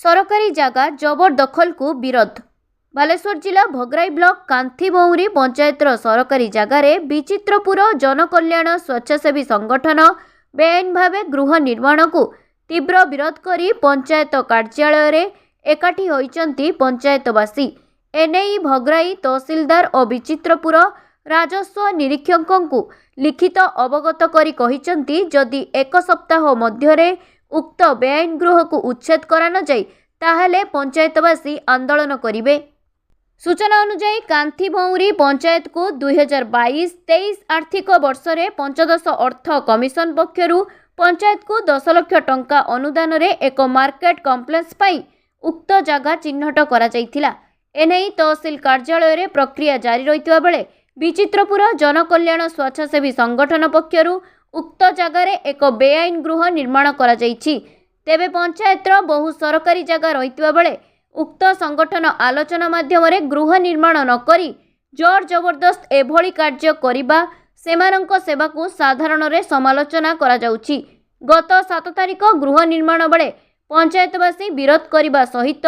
सरकारी जगह जबरदखल को विरोध। बालेश्वर जिला भोगराई ब्लॉक कांथीबौरी पंचायतर सरकारी जगार विचित्रपुर जनकल्याण स्वच्छासेवी संगठन बेआईन भावे गृह निर्माण को तीव्र विरोध करी पंचायत कार्यालय एकाठी होइचंती पंचायतवासी। एनेई भोगराई तहसीलदार और विचित्रपुर राजस्व निरीक्षकों लिखित अवगत करी कहिचंती जदि एक सप्ताह मध्यरे उक्त बेआईन गृह को उच्छेद करा न जाए ताहले पंचायतवासी आंदोलन करिवे। सूचना अनुसार कांथीबौरी पंचायत को 2022-23 आर्थिक वर्ष रे पंचदश अर्थ कमिशन पक्षरु पंचायत को 10 लाख टंका अनुदान रे एक मार्केट कॉम्प्लेक्स पाई उक्त जगह चिन्हट करा जायथिला। एनेई तहसील कार्यालय रे प्रक्रिया जारी रहितबा बेले विचित्रपुर जनकल्याण स्वच्छासेवी संगठन पक्षरु उक्त जगार एक बेआईन गृह निर्माण करा जायछि। तेबे पंचायतर बहु सरकारी जगह रहितबा बेले उक्त संगठन आलोचना माध्यमरे गृह निर्माण न करी जोर जबरदस्त एभली कार्य करिबा सेमानंक सेवा को साधारण रे समालोचना करा जाउछि। गत 7 तारिख गृह निर्माण बेले पंचायतवासी विरोध करिबा सहित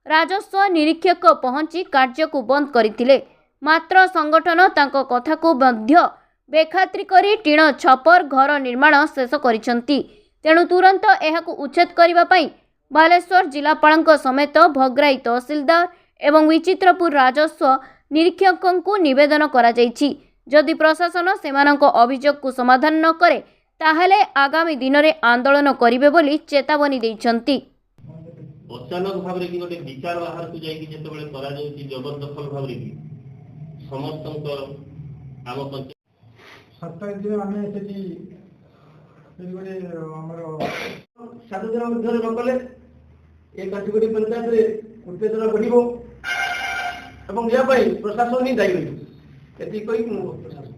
राजस्व निरीक्षक पहुंची कार्य को बंद करथिले। मात्र संगठन तांको कथा को मध्य बेखात्री करी टीण छपर घर निर्माण शेष करिसंती। तेणु तुरंत एहाकु उच्छेद करिबा पई बालेश्वर जिलापालक समेत भोगराई तहसीलदार एवं विचित्रपुर राजस्व निरीक्षकों को निवेदन करा जायछि। जदि प्रशासन सेमानक अभियोग को समाधान न करे ताहले आगामी दिन रे आंदोलन करिवे बोली चेतावनी दैछंती। अचानक भाबरे कि गोटे विचार बाहर को जाई कि जेतेबेले करा जाउछि जबरदखल भाबरे कि समस्तंक आम पंचायत सप्ताह दिन आमे सेठी गोटे हमर 7 दिन मध्य नकले एक काटिगोटी पंचायत रे उत्तेजना बढ़िबो एवं या प्रशासन ही दायी एति कोई प्रशासन